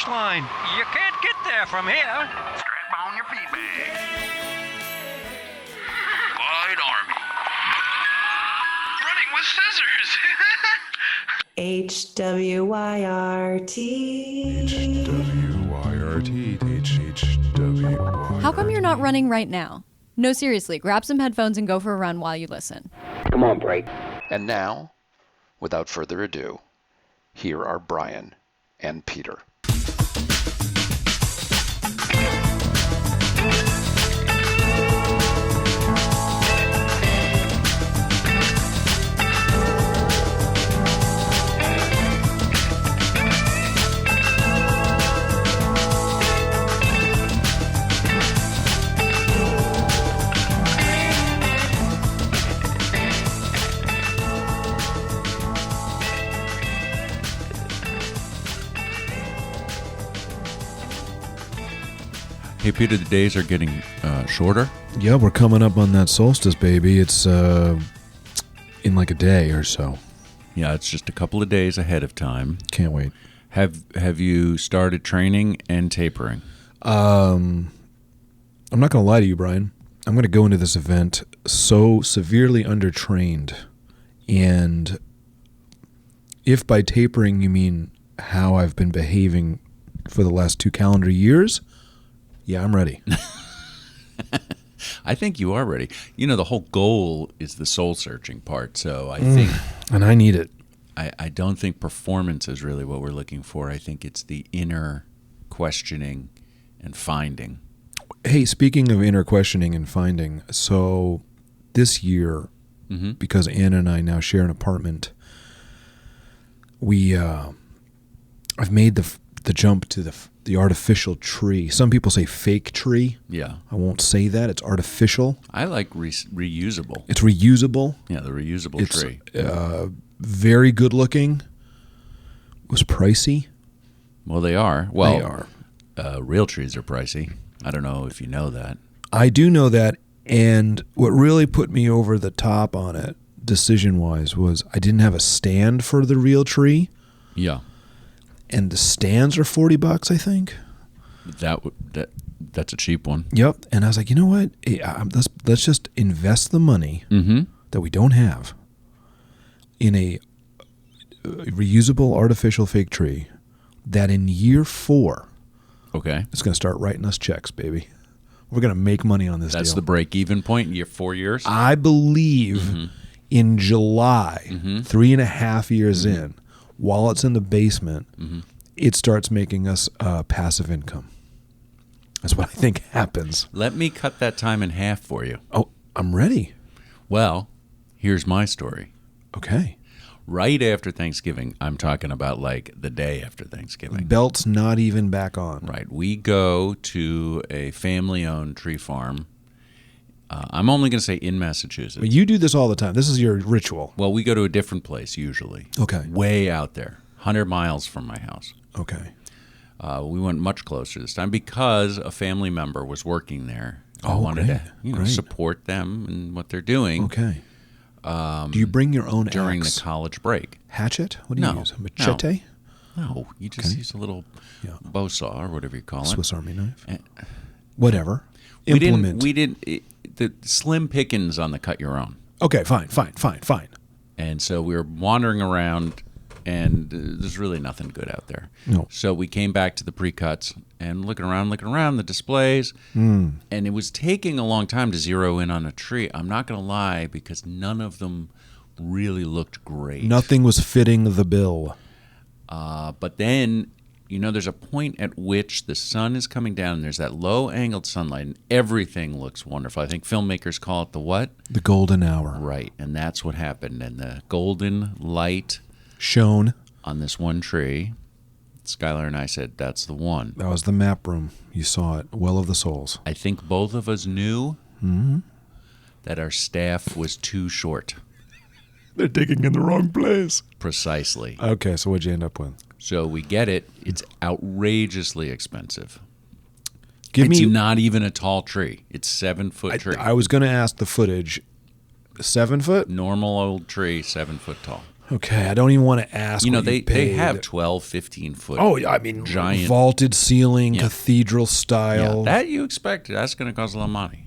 finish line. You can't get there from here. Strap on your pee bag. Clyde Army. Running with scissors. HWYRT. HWYRT. How come you're not running right now? No, seriously, grab some headphones and go for a run while you listen. Come on, break. And now, without further ado, here are Bryan and Peter. Hey, Peter, the days are getting shorter. Yeah, we're coming up on that solstice, baby. It's in like a day or so. Yeah, it's just a couple of days ahead of time. Can't wait. Have you started training and tapering? I'm not going to lie to you, Brian. I'm going to go into this event so severely undertrained. And if by tapering you mean how I've been behaving for the last 2 calendar years, yeah, I'm ready. I think you are ready. You know, the whole goal is the soul-searching part, so I think... And I need it. I don't think performance is really what we're looking for. I think it's the inner questioning and finding. Hey, speaking of inner questioning and finding, so this year, because Anna and I now share an apartment, I've made the jump to the artificial tree. Some people say fake tree. Yeah. I won't say that. It's artificial. I like reusable. It's reusable. Yeah, the reusable tree. Very good looking. It was pricey. Well, they are. Well, they are. Real trees are pricey. I don't know if you know that. I do know that, and what really put me over the top on it, decision-wise, was I didn't have a stand for the real tree. Yeah. And the stands are $40, I think. That's a cheap one. Yep. And I was like, you know what? Hey, let's just invest the money that we don't have in a reusable artificial fake tree that in year 4, okay, it's going to start writing us checks, baby. We're going to make money on this deal. That's the break-even point in 4 years? I believe in July, 3.5 years in, while it's in the basement, it starts making us passive income. That's what I think happens. Let me cut that time in half for you. Oh, I'm ready. Well, here's my story. Okay. Right after Thanksgiving, I'm talking about like the day after Thanksgiving. Belt's not even back on. Right. We go to a family-owned tree farm. I'm only going to say in Massachusetts. But you do this all the time. This is your ritual. Well, we go to a different place usually. Okay. Way out there, 100 miles from my house. Okay. We went much closer this time because a family member was working there. I wanted great. to support them and what they're doing. Okay. Do you bring your own during axe? the college break? Hatchet? What do you use? A machete? No, you just use a little bow saw or whatever you call it. Swiss Army knife? Whatever. We didn't the slim pickings on the cut your own. Okay, fine. And so we were wandering around, and there's really nothing good out there. No. So we came back to the pre-cuts and looking around the displays, and it was taking a long time to zero in on a tree. I'm not going to lie, because none of them really looked great. Nothing was fitting the bill. But then, there's a point at which the sun is coming down, and there's that low-angled sunlight, and everything looks wonderful. I think filmmakers call it the what? The golden hour. Right, and that's what happened. And the golden light shone on this one tree. Skylar and I said, that's the one. That was the map room. You saw it. Well of the Souls. I think both of us knew that our staff was too short. They're digging in the wrong place. Precisely. Okay, so what'd you end up with? So we get it. It's outrageously expensive. It's not even a tall tree. It's 7-foot tree. I was going to ask the footage. 7 foot? Normal old tree, 7 foot tall. Okay, I don't even want to ask. You know, what they paid. have 12, 15 foot. Oh, yeah, I mean, giant vaulted ceiling, Yeah. cathedral Yeah, style. that you expect. That's going to cost a lot of money.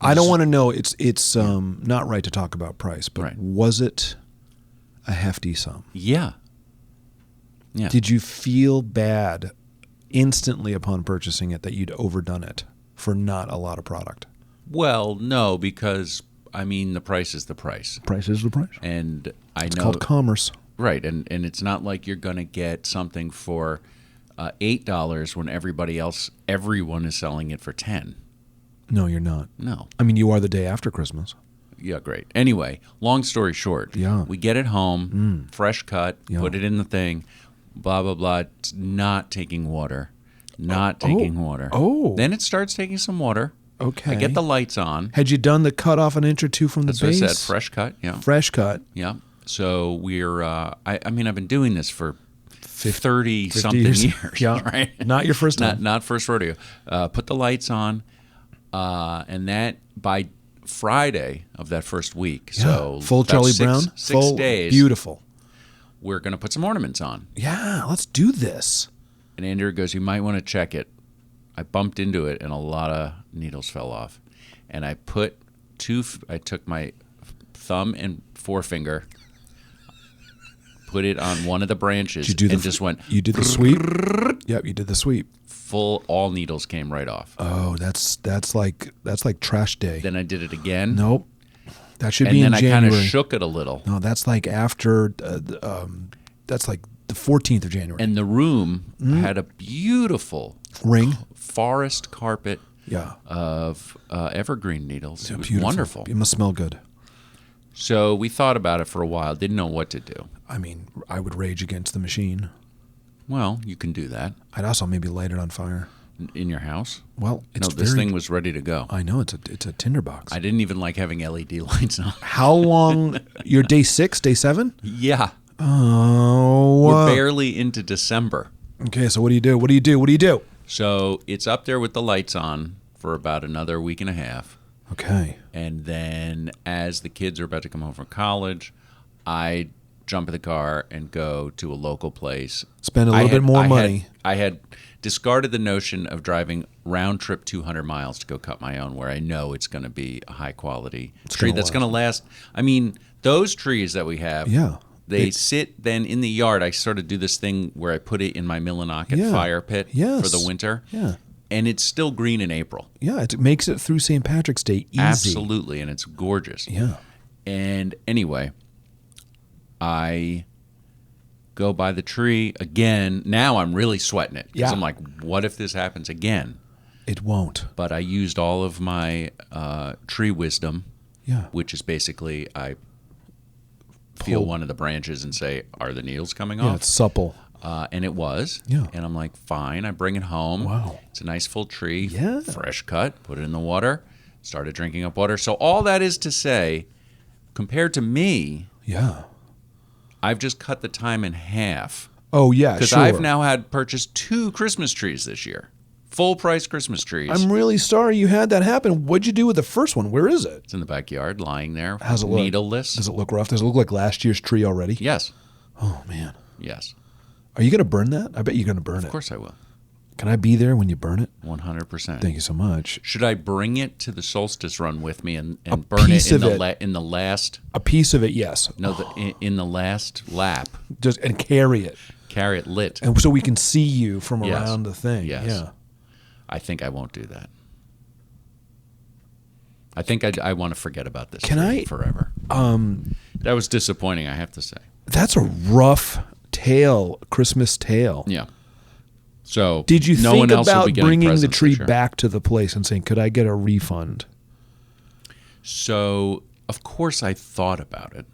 I don't want to know. It's not right to talk about price, but Right. was it a hefty sum? Yeah. Yeah. Did you feel bad instantly upon purchasing it that you'd overdone it for not a lot of product? Well, no, because I mean the price is the price, Price is the price. and I It's know called commerce. right, and it's not like you're going to get something for $8 when everyone is selling it for 10. No, you're not. No. I mean, you are the day after Christmas. Yeah, great. Anyway, long story short, Yeah. we get it home, fresh cut, Yeah. put it in the thing, blah, blah, blah. It's not taking water. Not taking water. Oh. Then it starts taking some water. Okay. I get the lights on. Had you done the cut off an inch or two from That's the what base? I said, fresh cut. Yeah. Fresh cut. Yeah. So we're, I mean, I've been doing this for 30-something 50 years. Yeah. Right? Not your first time. Not first rodeo. Put the lights on, and that by Friday of that first week, Yeah. so full about Charlie six, Brown. 6 Full, days, Beautiful. we're going to put some ornaments on. Yeah, let's do this. And Andrew goes, you might want to check it. I bumped into it, and a lot of needles fell off. And I took my thumb and forefinger, put it on one of the branches, Did you do and just went You did the sweep. Yep, you did the sweep. full. All needles came right off. Oh, that's like trash day. Then I did it again. Nope. That should And be then in I January. kind of shook it a little. No, that's like after. That's like the 14th of January. And the room had a beautiful Ring. forest carpet Yeah. of evergreen needles. It was Beautiful. wonderful. It must smell good. So we thought about it for a while, didn't know what to do. I mean, I would rage against the machine. Well, you can do that I'd also maybe light it on fire. in your house. Well, it's No, this very, thing was ready to go. I know it's a tinderbox. I didn't even like having LED lights on. How long? You're day 6, day 7? Yeah. Oh. We're barely into December. Okay, so what do you do? What do you do? What do you do? So it's up there with the lights on for about another week and a half. Okay. And then as the kids are about to come home from college, I jump in the car and go to a local place. Spend a little bit more money. I had discarded the notion of driving round trip 200 miles to go cut my own, where I know it's going to be a high quality tree gonna that's going to last. I mean, those trees that we have, Yeah. they sit then in the yard. I sort of do this thing where I put it in my Millinocket Yeah. fire pit Yes. for the winter. Yeah. And it's still green in April. Yeah, it makes it through St. Patrick's Day easy. Absolutely, and it's gorgeous. Yeah. And anyway, I go by the tree again. Now I'm really sweating it because Yeah. I'm like, what if this happens again? It won't. But I used all of my tree wisdom, Yeah. which is basically I feel Pull. one of the branches and say, are the needles coming Yeah, off? it's supple. And it was. Yeah. And I'm like, fine. I bring it home. Wow. It's a nice full tree. Yeah. Fresh cut. Put it in the water. Started drinking up water. So all that is to say, compared to me, Yeah. I've just cut the time in half. Oh, yeah, Because sure. I've now had purchased 2 Christmas trees this year. Full price Christmas trees. I'm really sorry you had that happen. What'd you do with the first one? Where is it? It's in the backyard, lying there. How's it look? Needleless. Does it look rough? Does it look like last year's tree already? Yes. Oh, man. Yes. Are you going to burn that? I bet you're going to burn it. Of course I will. Can I be there when you burn it? 100%. Thank you so much. Should I bring it to the solstice run with me and burn it piece in of the it. in the last A piece of it, yes. in the last lap? Just and carry it. Carry it lit. And so we can see you from Yes. around the thing. Yes. Yeah. I think I won't do that. I think I want to forget about this Can tree I- forever. That was disappointing, I have to say. That's a rough tale, Christmas tale. Yeah. So Did you no think one else will about be getting bringing the presents tree this year. back to the place and saying, could I get a refund? So of course I thought about it.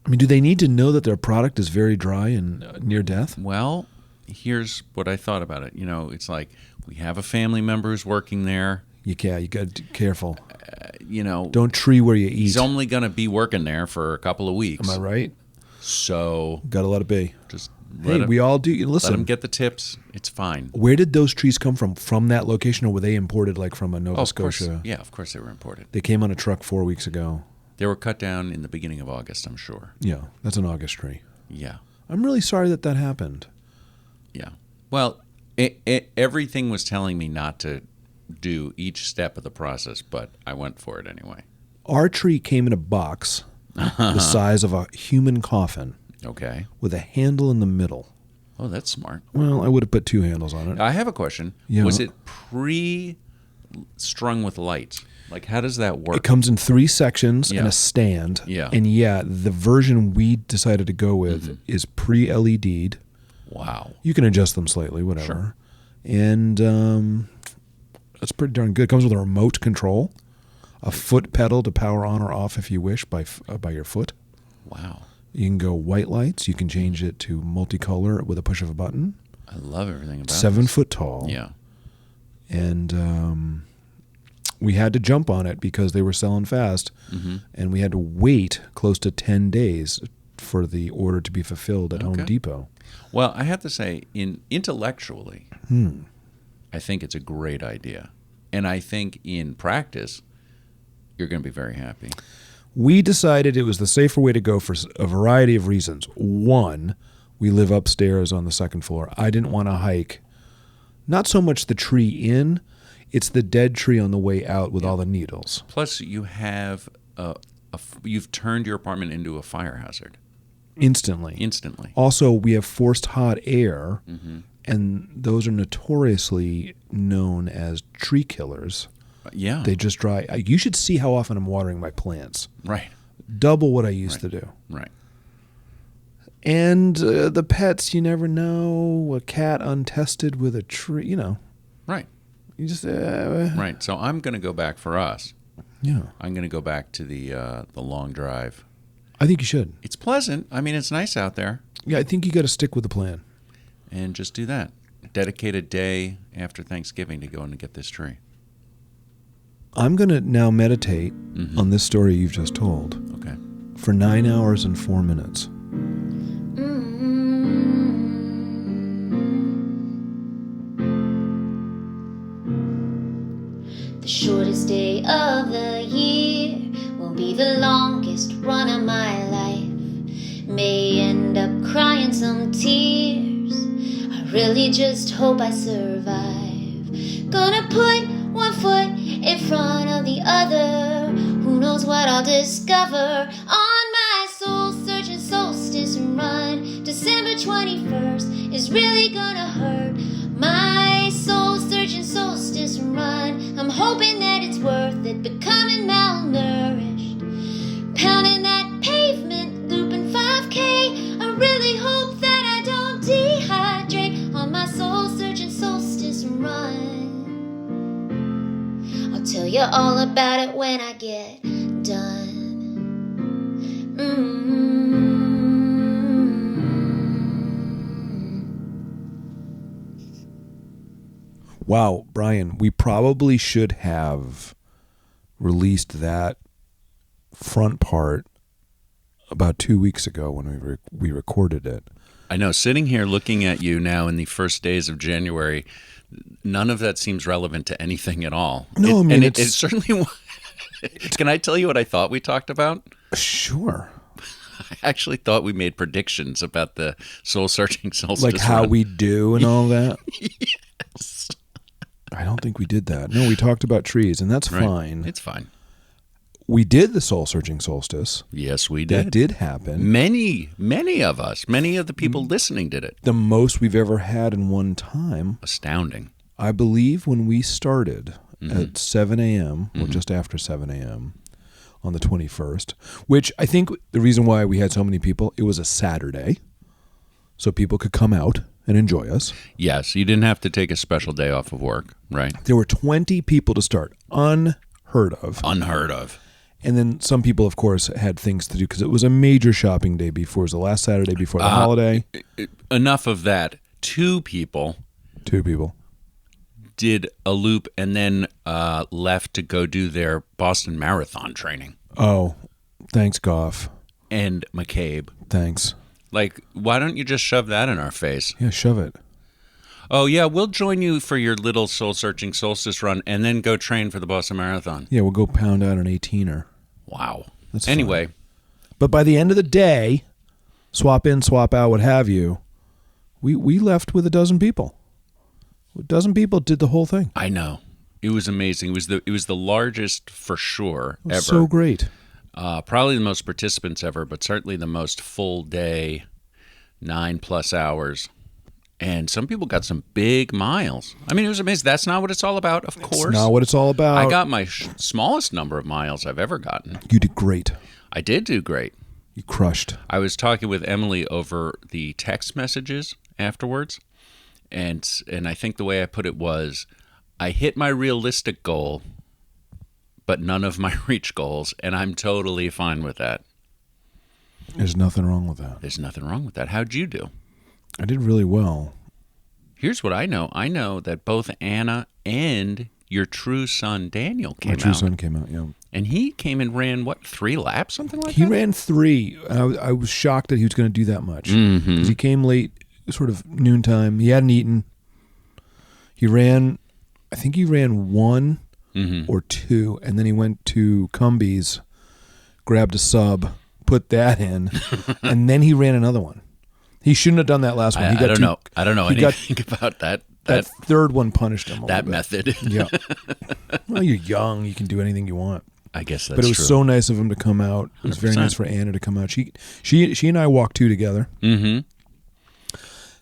I mean, do they need to know that their product is very dry and near death? Well, here's what I thought about it. You know, it's like we have a family member who's working there. You got to be careful. You know, Don't tree where you eat. he's only going to be working there for a couple of weeks. Am I right? So Got to let it be. just Hey, we all do. let Listen, him get the tips. It's fine. where did those trees come from? From that location, or were they imported like from a Nova Oh, of course, Scotia? yeah, of course they were imported. They came on a truck 4 weeks ago. They were cut down in the beginning of August, I'm sure. Yeah, that's an August tree. Yeah. I'm really sorry that happened. Yeah. Well, everything was telling me not to do each step of the process, but I went for it anyway. Our tree came in a box the size of a human coffin Okay. with a handle in the middle. Oh, that's smart. Well, I would have put 2 handles on it. I have a question. Yeah. Was it pre-strung with lights? Like, how does that work? It comes in 3 sections and Yeah. a stand. Yeah. And the version we decided to go with is pre-LED'd. Wow. You can adjust them slightly, whatever. Sure. And that's pretty darn good. It comes with a remote control, a foot pedal to power on or off if you wish by your foot. Wow. You can go white lights. You can change it to multicolor with a push of a button. I love everything about it. 7 foot tall. Yeah. And we had to jump on it because they were selling fast. Mm-hmm. And we had to wait close to 10 days for the order to be fulfilled at Home Okay. Depot. Well, I have to say, intellectually, I think it's a great idea. And I think in practice, you're going to be very happy. We decided it was the safer way to go for a variety of reasons. One, we live upstairs on the 2nd floor. I didn't want to hike, not so much the tree in, it's the dead tree on the way out with all the needles. Plus, you have you've turned your apartment into a fire hazard Instantly. instantly. Also, we have forced hot air, Mm-hmm. and those are notoriously known as tree killers. Yeah. They just dry. You should see how often I'm watering my plants. Right. Double what I used to do. Right. And the pets, you never know. A cat untested with a tree, Right. You just Right. So I'm going to go back for us. Yeah. I'm going to go back to the long drive. I think you should. It's pleasant. I mean, it's nice out there. Yeah, I think you got to stick with the plan. And just do that. Dedicate a day after Thanksgiving to go and get this tree. I'm going to now meditate on this story you've just told Okay. for 9 hours and 4 minutes. The shortest day of the year will be the longest run of my life. May end up crying some tears. I really just hope I survive. Gonna put one foot in front of the other. Who knows what I'll discover on my soul searching solstice run. December 21st is really gonna hurt. My soul searching solstice run. I'm hoping that it's worth it, becoming malnourished. Pounding that pavement, looping 5K. I really hope that I don't dehydrate on my soul searching solstice run. I'll tell you all about it when I get done. Wow, Brian, we probably should have released that front part about 2 weeks ago when we recorded it. I know. Sitting here looking at you now in the first days of January, none of that seems relevant to anything at all. No, I mean, it certainly. Can I tell you what I thought we talked about? Sure. I actually thought we made predictions about the Soul Searching Solstice Like how Run. we do and all that. Yes. I don't think we did that. No, we talked about trees, and that's Right. fine. It's fine. We did the Soul Searching Solstice. Yes, we did. That did happen. Many of us, many of the people listening did it. The most we've ever had in one time. Astounding. I believe when we started at 7 a.m., or just after 7 a.m., on the 21st, which I think the reason why we had so many people, it was a Saturday, so people could come out and enjoy us. Yes, you didn't have to take a special day off of work, right? There were 20 people to start. Unheard of. Unheard of. And then some people, of course, had things to do because it was a major shopping day before. It was the last Saturday before the holiday. Enough of that. 2 people 2 people. did a loop and then left to go do their Boston Marathon training. Oh, thanks, Goff. And McCabe. Thanks. Like, why don't you just shove that in our face? Yeah, shove it. Oh, yeah, we'll join you for your little soul-searching solstice run and then go train for the Boston Marathon. Yeah, we'll go pound out an 18er. Wow. That's fine. Anyway, But by the end of the day, swap in, swap out, what have you, we left with a dozen people. A dozen people did the whole thing. I know. It was amazing. It was the largest for sure It was ever. so great. Probably the most participants ever, but certainly the most full day, 9+ hours. And some people got some big miles. I mean, it was amazing. That's not what it's all about, of course. It's not what it's all about. I got my smallest number of miles I've ever gotten. You did great. I did do great. You crushed. I was talking with Emily over the text messages afterwards, and I think the way I put it was, I hit my realistic goal, but none of my reach goals, and I'm totally fine with that. There's nothing wrong with that. There's nothing wrong with that. How'd you do? I did really well. Here's what I know. I know that both Anna and your true son Daniel came My true out. son came out, yeah. And he came and ran, 3 laps, something like He that? ran 3. I was shocked that he was going to do that much. Mm-hmm. 'Cause he came late, sort of noontime. He hadn't eaten. He ran, I think he ran 1 or 2, and then he went to Cumbies, grabbed a sub, put that in, and then he ran another one. He shouldn't have done that last one. I don't know. I don't know anything about that. That third one punished him a that little bit. method. Yeah. Well, you're young. You can do anything you want. I guess that's But it was true. so nice of him to come out. It was very 100%. nice for Anna to come out. She and I walked 2 together. Mm-hmm.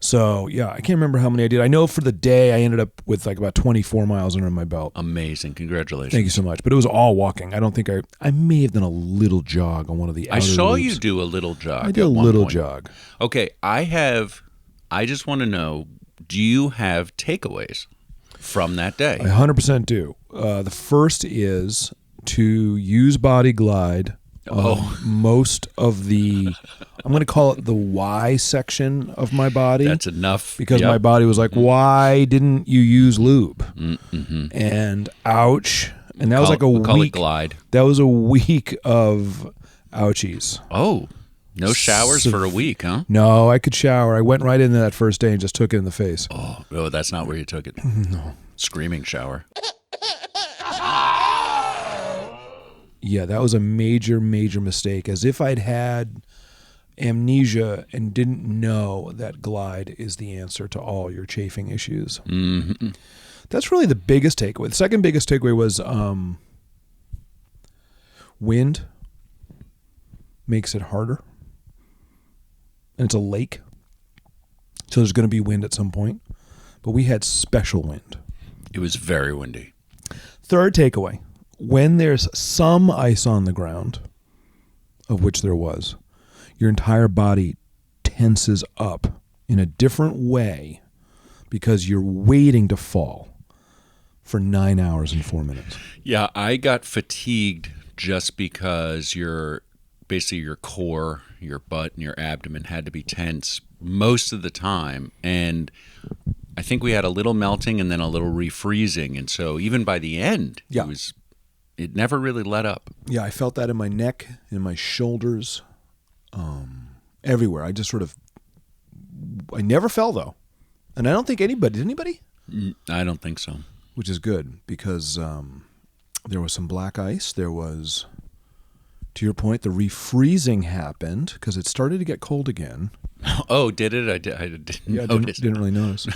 So, yeah, I can't remember how many I did. I know for the day I ended up with like about 24 miles under my belt. Amazing. Congratulations. Thank you so much. But it was all walking. I don't think I may have done a little jog on one of the outer I saw loops. you do a little jog. I did a at one little point. jog. Okay, I just want to know, do you have takeaways from that day? I 100% do. The first is to use Body Glide on most of the, I'm going to call it the why section of my body. That's enough. Because Yep. my body was like, why didn't you use lube? Mm-hmm. And ouch. And that was like a we'll call it week. glide. That was a week of ouchies. Oh, no showers for a week, huh? No, I could shower. I went right into that first day and just took it in the face. Oh, that's not where you took it. No. Screaming shower. Yeah, that was a major, major mistake. As if I'd had amnesia and didn't know that Glide is the answer to all your chafing issues. Mm-hmm. That's really the biggest takeaway. The second biggest takeaway was wind makes it harder. And it's a lake. So there's going to be wind at some point. But we had special wind. It was very windy. Third takeaway. When there's some ice on the ground, of which there was, your entire body tenses up in a different way because you're waiting to fall for 9 hours and 4 minutes. Yeah, I got fatigued just because basically your core, your butt, and your abdomen had to be tense most of the time. And I think we had a little melting and then a little refreezing. And so even by the end, Yeah. it never really let up. Yeah, I felt that in my neck, in my shoulders, everywhere. I just I never fell though. And I don't think anybody, did anybody? I don't think so. Which is good because there was some black ice. There was, to your point, the refreezing happened because it started to get cold again. Oh, did it? I didn't Yeah, I notice. didn't really notice.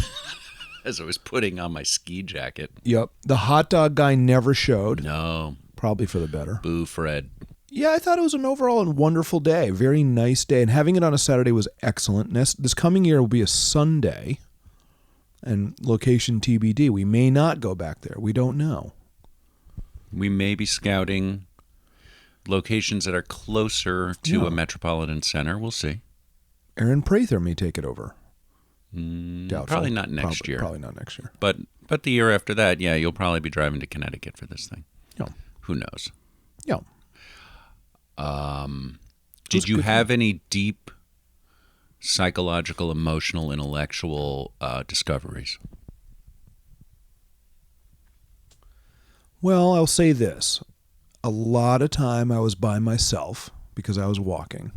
As I was putting on my ski jacket. Yep. The hot dog guy never showed. No. Probably for the better. Boo, Fred. Yeah, I thought it was an overall wonderful day. Very nice day. And having it on a Saturday was excellent. And this coming year will be a Sunday. And location TBD. We may not go back there. We don't know. We may be scouting locations that are closer to a metropolitan center. We'll see. Aaron Prather may take it over. Doubtful. Probably not next year. Probably not next year. But the year after that, yeah, you'll probably be driving to Connecticut for this thing. Yeah. Who knows? Yeah. Did you have any deep psychological, emotional, intellectual discoveries? Well, I'll say this. A lot of time I was by myself because I was walking,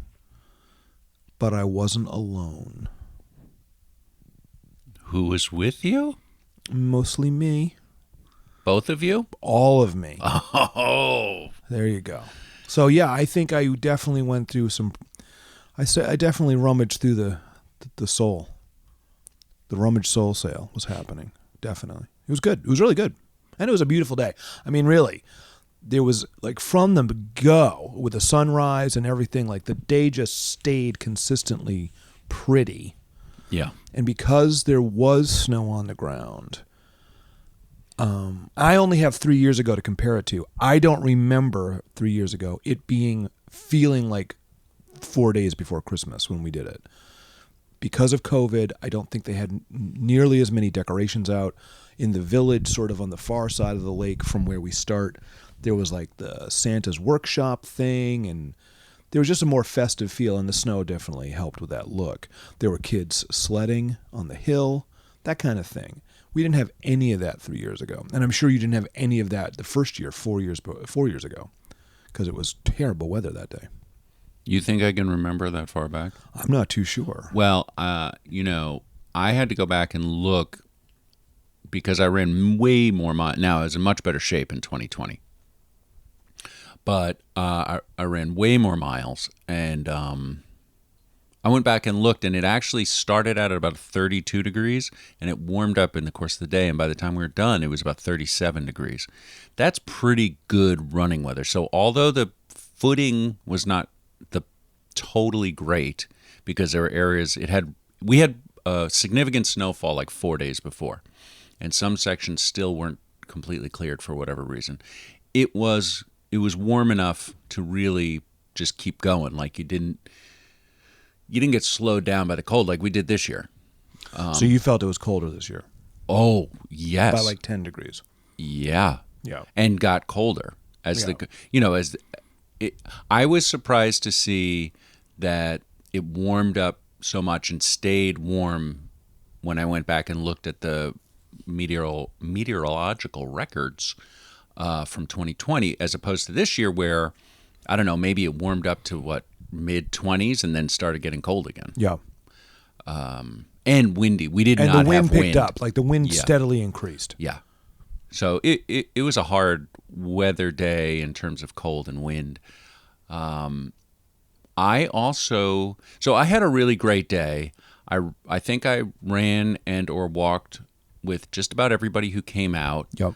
but I wasn't alone. Who was with you? Mostly me. Both of you? All of me. Oh. There you go. So yeah, I think I definitely went through some. I definitely rummaged through the soul. The rummage soul sale was happening. Definitely, it was good. It was really good, and it was a beautiful day. I mean, really, there was like from the go with the sunrise and everything. Like the day just stayed consistently pretty. Yeah. And because there was snow on the ground, I only have 3 years ago to compare it to. I don't remember 3 years ago it feeling like 4 days before Christmas when we did it. Because of COVID, I don't think they had nearly as many decorations out. In the village, sort of on the far side of the lake from where we start, there was like the Santa's workshop thing, and there was just a more festive feel, and the snow definitely helped with that look. There were kids sledding on the hill, that kind of thing. We didn't have any of that 3 years ago, and I'm sure you didn't have any of that the first year, 4 years ago, because it was terrible weather that day. You think I can remember that far back? I'm not too sure. Well, I had to go back and look because I ran way more miles. Now, I was in much better shape in 2020. But I ran way more miles, and I went back and looked, and it actually started out at about 32 degrees, and it warmed up in the course of the day, and by the time we were done, it was about 37 degrees. That's pretty good running weather. So although the footing was not the totally great, because there were areas we had significant snowfall like 4 days before, and some sections still weren't completely cleared for whatever reason. It was warm enough to really just keep going. Like you didn't get slowed down by the cold like we did this year. So you felt it was colder this year? Oh, yes. By like 10 degrees. Yeah. Yeah. And got colder I was surprised to see that it warmed up so much and stayed warm when I went back and looked at the meteorological records from 2020, as opposed to this year where, I don't know, maybe it warmed up to mid-20s and then started getting cold again. Yeah. And windy. We did not have wind. And the wind picked up. Like the wind steadily increased. Yeah. So it was a hard weather day in terms of cold and wind. I had a really great day. I think I ran and or walked with just about everybody who came out. Yep.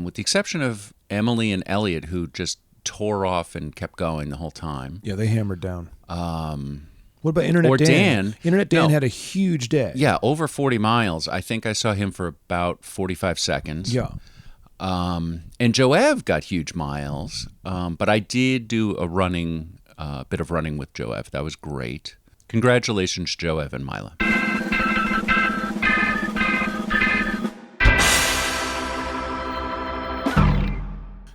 With the exception of Emily and Elliot, who just tore off and kept going the whole time. Yeah, they hammered down. What about Internet Dan? Internet Dan had a huge day. Yeah, over 40 miles. I think I saw him for about 45 seconds. Yeah. And Joev got huge miles, but I did do a bit of running with Joev. That was great. Congratulations, Joev and Mila.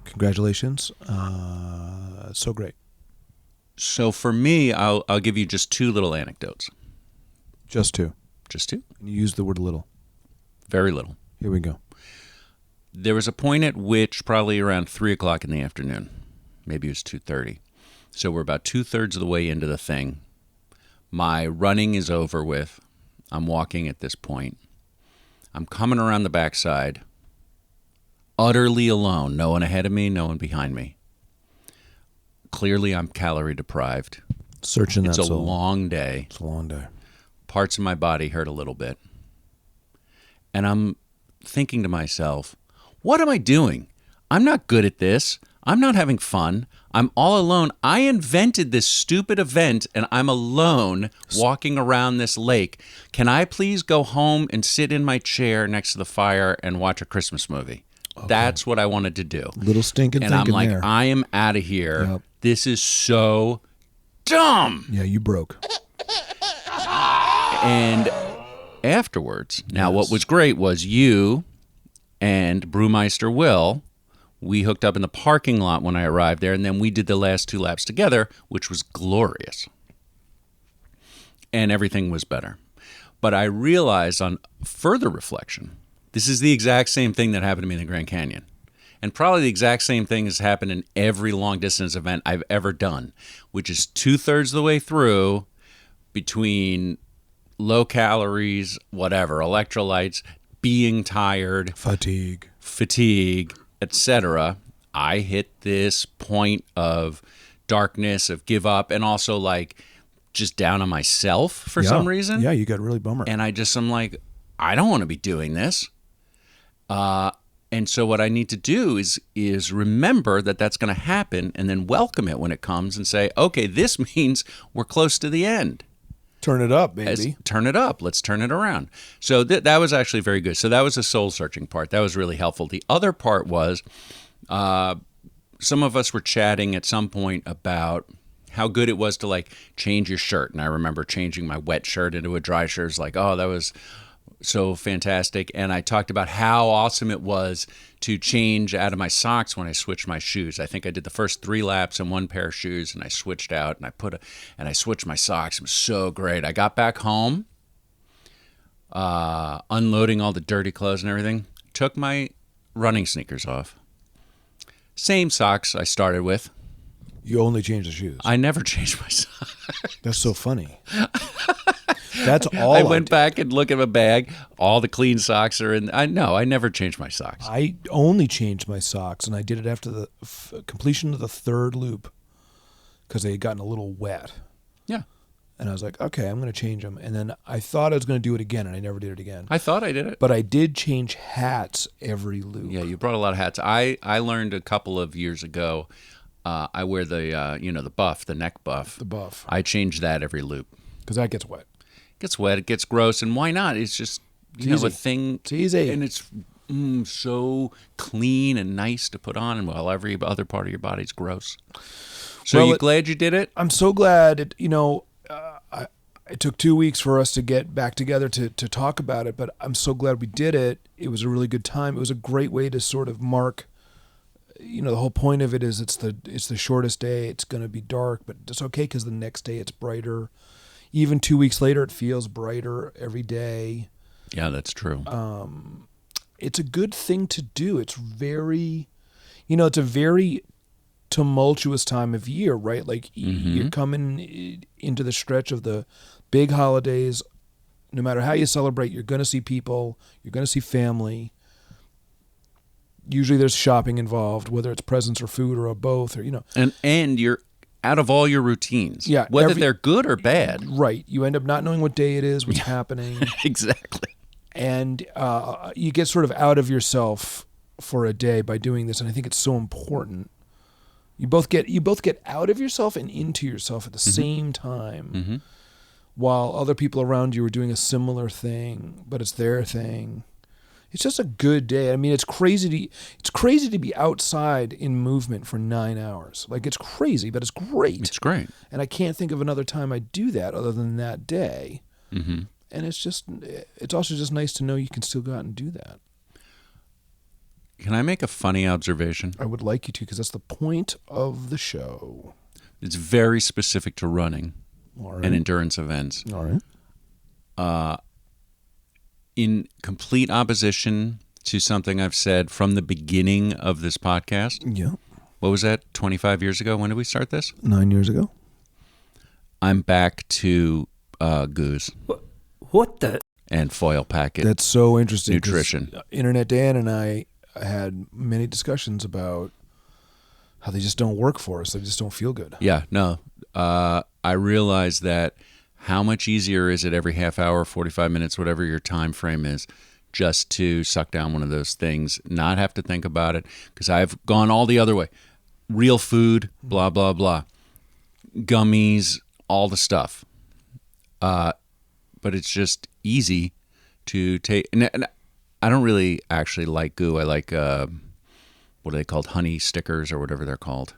Congratulations. So great. So for me, I'll give you just two little anecdotes. Just two. Just two? And you used the word little. Very little. Here we go. There was a point at which probably around 3 o'clock in the afternoon, maybe it was 2:30. So we're about 2/3 of the way into the thing. My running is over with. I'm walking at this point. I'm coming around the backside, utterly alone. No one ahead of me, no one behind me. Clearly, I'm calorie deprived. Searching that soul. It's a long day. It's a long day. Parts of my body hurt a little bit. And I'm thinking to myself, what am I doing? I'm not good at this. I'm not having fun. I'm all alone. I invented this stupid event, and I'm alone walking around this lake. Can I please go home and sit in my chair next to the fire and watch a Christmas movie? Okay. That's what I wanted to do. Little stinking and thinking I'm like, there. I am out of here. Yep. This is so dumb. Yeah, you broke. And afterwards, now what was great was you and Brewmeister Will, we hooked up in the parking lot when I arrived there, and then we did the last 2 laps together, which was glorious. And everything was better. But I realized on further reflection, this is the exact same thing that happened to me in the Grand Canyon. And probably the exact same thing has happened in every long-distance event I've ever done, which is 2/3 of the way through, between low calories, whatever, electrolytes, being tired, fatigue, etc. I hit this point of darkness, of give up, and also like just down on myself for some reason. Yeah, you got really bummer. And I'm like, I don't want to be doing this. And so what I need to do is remember that that's going to happen and then welcome it when it comes and say, okay, this means we're close to the end. Turn it up, baby. Turn it up. Let's turn it around. So that was actually very good. So that was the soul searching part. That was really helpful. The other part was some of us were chatting at some point about how good it was to like change your shirt. And I remember changing my wet shirt into a dry shirt. It's like, oh, that was so fantastic. And I talked about how awesome it was to change out of my socks when I switched my shoes. I think I did the first 3 laps in one pair of shoes, and I switched out and I switched my socks. It was so great. I got back home, unloading all the dirty clothes and everything, took my running sneakers off. Same socks I started with. You only change the shoes. I never changed my socks. That's so funny. That's all I went back and looked at my bag. All the clean socks are in. I never changed my socks. I only changed my socks, and I did it after the completion of the 3rd loop because they had gotten a little wet. Yeah. And I was like, okay, I'm going to change them. And then I thought I was going to do it again, and I never did it again. I thought I did it. But I did change hats every loop. Yeah, you brought a lot of hats. I learned a couple of years ago. I wear the buff, the neck buff. The buff. I change that every loop. Because that gets wet. It gets wet, it gets gross, and why not? It's just a thing. It's easy. And it's so clean and nice to put on, and while every other part of your body's gross. So well, you glad you did it? I'm so glad. It took 2 weeks for us to get back together to talk about it, but I'm so glad we did it. It was a really good time. It was a great way to sort of mark. The whole point of it is it's the shortest day. It's going to be dark, but it's okay because the next day it's brighter. Even 2 weeks later, it feels brighter every day. Yeah, that's true. It's a good thing to do. It's very, it's a very tumultuous time of year, right? Like you're coming into the stretch of the big holidays. No matter how you celebrate, you're going to see people. You're going to see family. Usually there's shopping involved, whether it's presents or food or both, or And you're out of all your routines. Yeah, whether they're good or bad. Right. You end up not knowing what day it is, what's happening. Exactly. And you get sort of out of yourself for a day by doing this, and I think it's so important. You both get out of yourself and into yourself at the same time, while other people around you are doing a similar thing, but it's their thing. It's just a good day. I mean, it's crazy to be outside in movement for 9 hours. Like, it's crazy, but it's great. It's great. And I can't think of another time I do that other than that day. Mm-hmm. And it's also just nice to know you can still go out and do that. Can I make a funny observation? I would like you to, because that's the point of the show. It's very specific to running All right. and endurance events. All right. In complete opposition to something I've said from the beginning of this podcast. Yeah. What was that, 25 years ago? When did we start this? 9 years ago. I'm back to goose. What the? And foil packet. That's so interesting. Nutrition. Internet Dan and I had many discussions about how they just don't work for us. They just don't feel good. Yeah, no. I realize that how much easier is it every half hour, 45 minutes, whatever your time frame is, just to suck down one of those things, not have to think about it, because I've gone all the other way. Real food, blah, blah, blah. Gummies, all the stuff. But it's just easy to take. And I don't really actually like goo. I like, what are they called? Honey stickers or whatever they're called.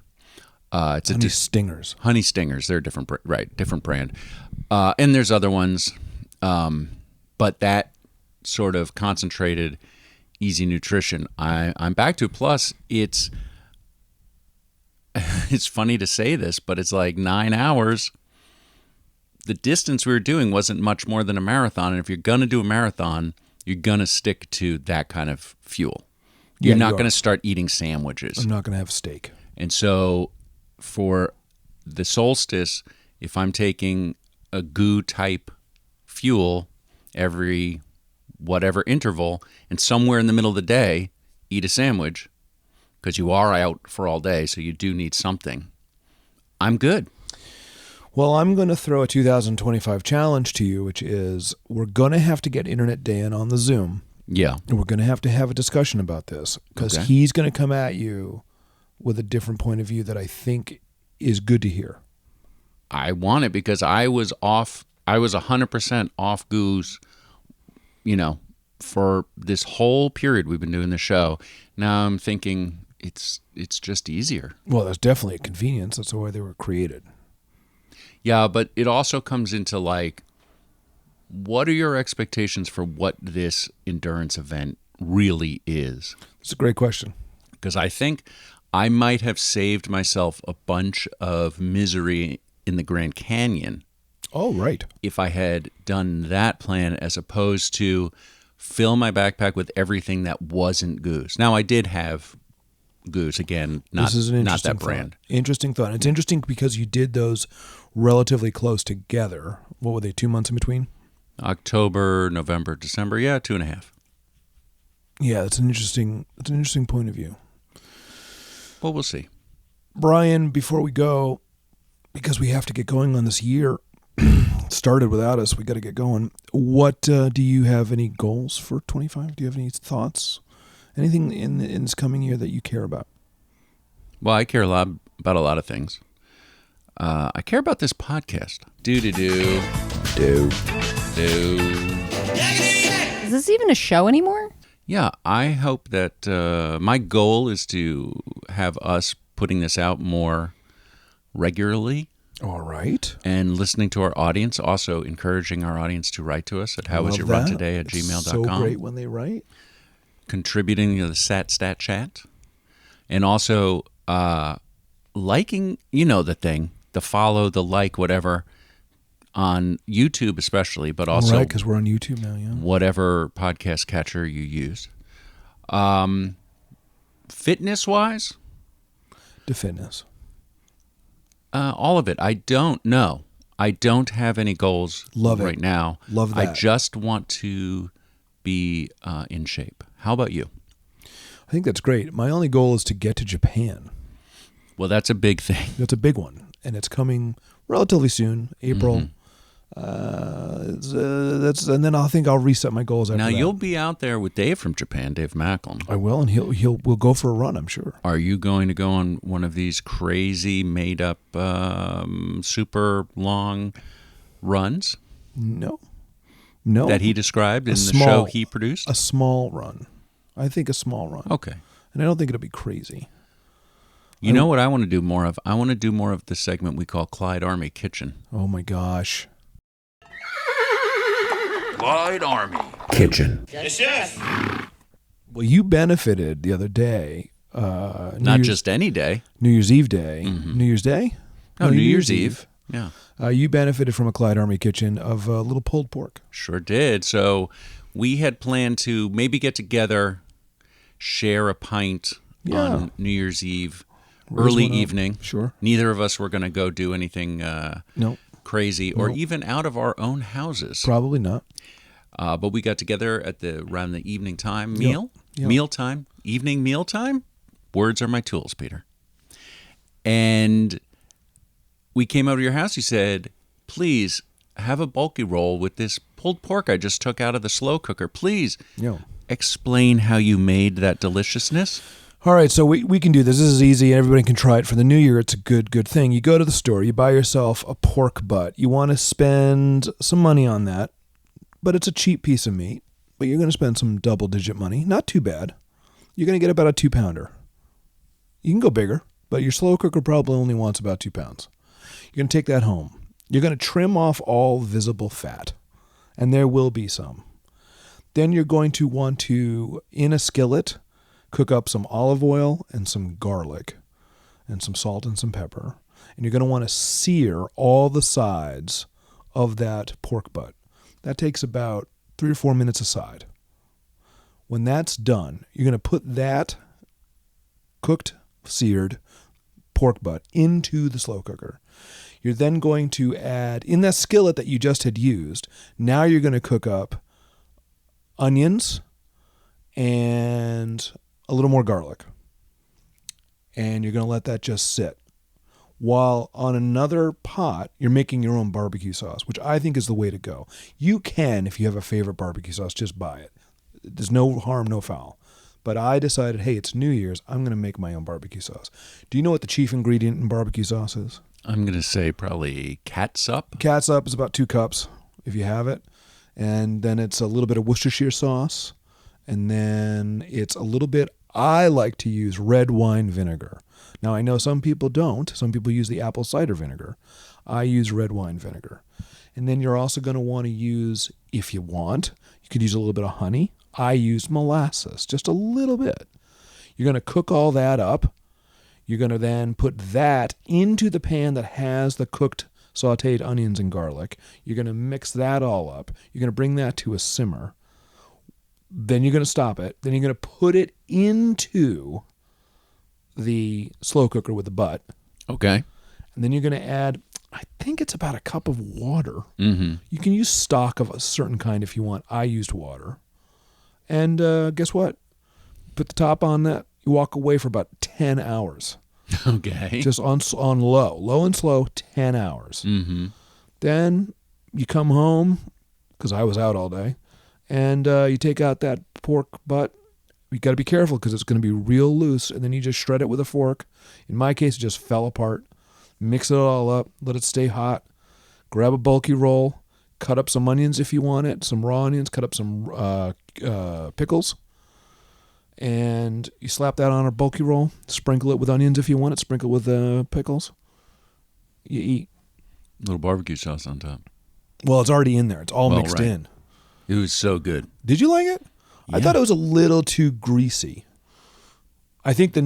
It's Honey Stingers. Honey Stingers. They're different, right? Different brand. And there's other ones, but that sort of concentrated, easy nutrition, I'm back to. Plus, it's funny to say this, but it's like 9 hours. The distance we were doing wasn't much more than a marathon, and if you're gonna do a marathon, you're gonna stick to that kind of fuel. You're not gonna start eating sandwiches. I'm not gonna have steak. And so, for the solstice, if I'm taking a goo type fuel every whatever interval and somewhere in the middle of the day eat a sandwich, because you are out for all day, so you do need something. I'm good. Well, I'm going to throw a 2025 challenge to you, which is we're going to have to get Internet Dan on the Zoom. Yeah. And we're going to have a discussion about this because Okay. he's going to come at you with a different point of view that I think is good to hear. I want it because I was off. I was 100% off Goose, for this whole period we've been doing the show. Now I'm thinking it's just easier. Well, that's definitely a convenience. That's the way they were created. Yeah, but it also comes into what are your expectations for what this endurance event really is? It's a great question. Because I think I might have saved myself a bunch of misery in the Grand Canyon Oh, right. if I had done that plan as opposed to fill my backpack with everything that wasn't Goose. Now, I did have Goose, again, This is an not interesting that brand. thought. Interesting thought. It's interesting because you did those relatively close together. What were they, 2 months in between? October, November, December, 2.5. Yeah, it's an interesting point of view. Well, we'll see. Bryan, before we go, because we have to get going on this year, started without us, we got to get going. What do you have any goals for 25? Do you have any thoughts? Anything in this coming year that you care about? Well, I care a lot about a lot of things. I care about this podcast. Do. Is this even a show anymore? Yeah, I hope that my goal is to have us putting this out more regularly. All right. And listening to our audience, also encouraging our audience to write to us at howwasyourruntoday@gmail.com. So great when they write. Contributing to the stat chat. And also liking, the thing, the follow, the like, whatever, on YouTube especially, but also right, because we're on YouTube now, yeah. whatever podcast catcher you use. Fitness-wise? To fitness. All of it. I don't know. I don't have any goals Love it. right now. Love that. I just want to be in shape. How about you? I think that's great. My only goal is to get to Japan. Well, that's a big thing. That's a big one, and it's coming relatively soon, April. And then I think I'll reset my goals after Now, that. you'll be out there with Dave from Japan, Dave Macklin. I will, and we'll go for a run, I'm sure. Are you going to go on one of these crazy, made-up, super long runs No. that he described in the show he produced? A small run. I think a small run. Okay. And I don't think it'll be crazy. You know what I want to do more of? I want to do more of the segment we call Clyde Army Kitchen. Oh, my gosh. Clyde Army. Kitchen. Well, you benefited the other day. Not just any day. New Year's Eve day. New Year's Day? No, New Year's Eve. Yeah. You benefited from a Clyde Army Kitchen of a little pulled pork. Sure did. So we had planned to maybe get together, share a pint on New Year's Eve, early evening. Sure. Neither of us were going to go do anything No. crazy or even out of our own houses. Probably not. But we got together around the evening time Yep. meal time, evening meal time. Words are my tools, Peter. And we came over to your house. You said, please have a bulky roll with this pulled pork I just took out of the slow cooker. Please explain how you made that deliciousness. All right, so we can do this. This is easy. Everybody can try it. For the new year, it's a good thing. You go to the store. You buy yourself a pork butt. You want to spend some money on that, but it's a cheap piece of meat. But you're going to spend some double-digit money. Not too bad. You're going to get about a 2-pounder. You can go bigger, but your slow cooker probably only wants about 2 pounds. You're going to take that home. You're going to trim off all visible fat, and there will be some. Then you're going to want to, in a skillet, cook up some olive oil and some garlic and some salt and some pepper. And you're going to want to sear all the sides of that pork butt. That takes about 3 or 4 minutes aside. When that's done, you're going to put that cooked, seared pork butt into the slow cooker. You're then going to add, in that skillet that you just had used, now you're going to cook up onions and a little more garlic. and you're going to let that just sit. While on another pot, you're making your own barbecue sauce, which I think is the way to go. You can, if you have a favorite barbecue sauce, just buy it. There's no harm, no foul. But I decided, hey, it's New Year's. I'm going to make my own barbecue sauce. Do you know what the chief ingredient in barbecue sauce is? I'm going to say probably catsup. Catsup is about 2 cups, if you have it. And then it's a little bit of Worcestershire sauce. And then it's a little bit, I like to use red wine vinegar. Now, I know some people don't. Some people use the apple cider vinegar. I use red wine vinegar. And then you're also going to want to use, if you want, you could use a little bit of honey. I use molasses, just a little bit. You're going to cook all that up. You're going to then put that into the pan that has the cooked sautéed onions and garlic. You're going to mix that all up. You're going to bring that to a simmer. Then you're going to stop it. Then you're going to put it into the slow cooker with the butt. Okay. And then you're going to add, I think it's about a cup of water. Mm-hmm. You can use stock of a certain kind if you want. I used water. And guess what? Put the top on that. You walk away for about 10 hours. Okay. Just on low and slow, 10 hours. Mm-hmm. Then you come home, because I was out all day, and you take out that pork butt. You got to be careful because it's going to be real loose, and then you just shred it with a fork. In my case, it just fell apart. Mix it all up. Let it stay hot. Grab a bulky roll. Cut up some onions if you want it. Some raw onions. Cut up some pickles. And you slap that on a bulky roll. Sprinkle it with onions if you want it. Sprinkle it with pickles. You eat. Little barbecue sauce on top. Well, it's already in there. It's all mixed right. in. It was so good. Did you like it? Yeah. I thought it was a little too greasy. I think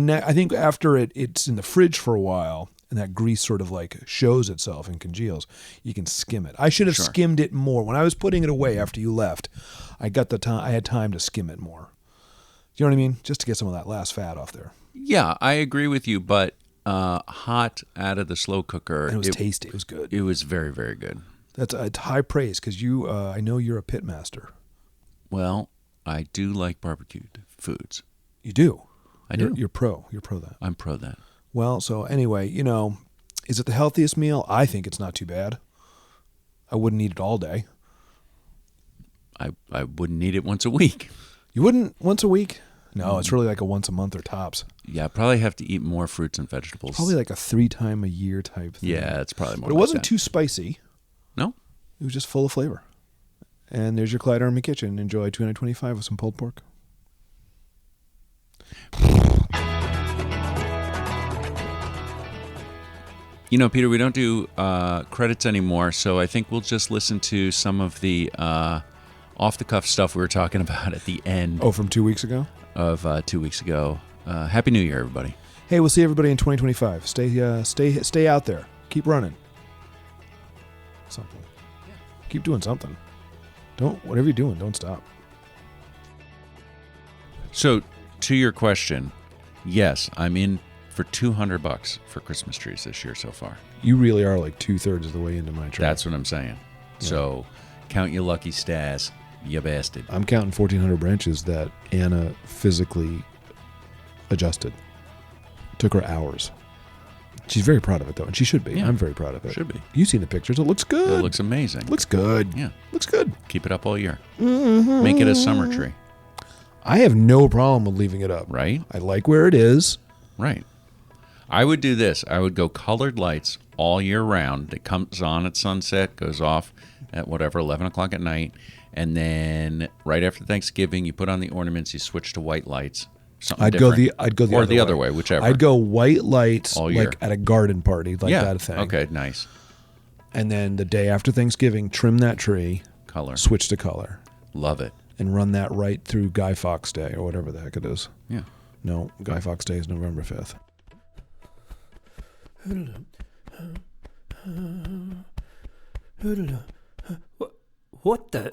after it's in the fridge for a while and that grease sort of like shows itself and congeals, you can skim it. I should have skimmed it more. When I was putting it away after you left, I had time to skim it more. Do you know what I mean? Just to get some of that last fat off there. Yeah, I agree with you, but hot out of the slow cooker. And it was tasty. It was good. It was very, very good. It's high praise because I know you're a pit master. Well, I do like barbecued foods. You do? I do. You're pro. You're pro that. I'm pro that. Well, so anyway, is it the healthiest meal? I think it's not too bad. I wouldn't eat it all day. I wouldn't eat it once a week. You wouldn't once a week? No, it's really like a once a month or tops. Yeah, probably have to eat more fruits and vegetables. Probably like a 3 time a year type thing. Yeah, it's probably more. But it wasn't too spicy. No, it was just full of flavor. And there's your Clyde Army Kitchen. Enjoy 225 with some pulled pork. Peter, we don't do credits anymore, so I think we'll just listen to some of the off-the-cuff stuff we were talking about at the end. Oh, from 2 weeks ago? Of 2 weeks ago. Happy New Year, everybody. Hey, we'll see everybody in 2025. Stay out there. Keep running. Something. Yeah. Keep doing something. Whatever you're doing, don't stop. So, to your question, yes, I'm in for $200 for Christmas trees this year so far. You really are like 2/3 of the way into my tree. That's what I'm saying. Yeah. So, count your lucky stars, you bastard. I'm counting 1,400 branches that Anna physically adjusted. Took her hours. She's very proud of it, though, and she should be. Yeah. I'm very proud of it. Should be. You've seen the pictures. It looks good. It looks amazing. Looks good. Yeah. Looks good. Keep it up all year. Mm-hmm. Make it a summer tree. I have no problem with leaving it up. Right? I like where it is. Right. I would do this. I would go colored lights all year round. It comes on at sunset, goes off at 11 o'clock at night. And then right after Thanksgiving, you put on the ornaments, you switch to white lights. I'd go the other way, whichever. I'd go white lights all year. Like at a garden party, like that thing. Okay, nice. And then the day after Thanksgiving, trim that tree. Color. Switch to color. Love it. And run that right through Guy Fawkes Day or whatever the heck it is. Yeah. No, Guy Fawkes Day is November 5th. What the?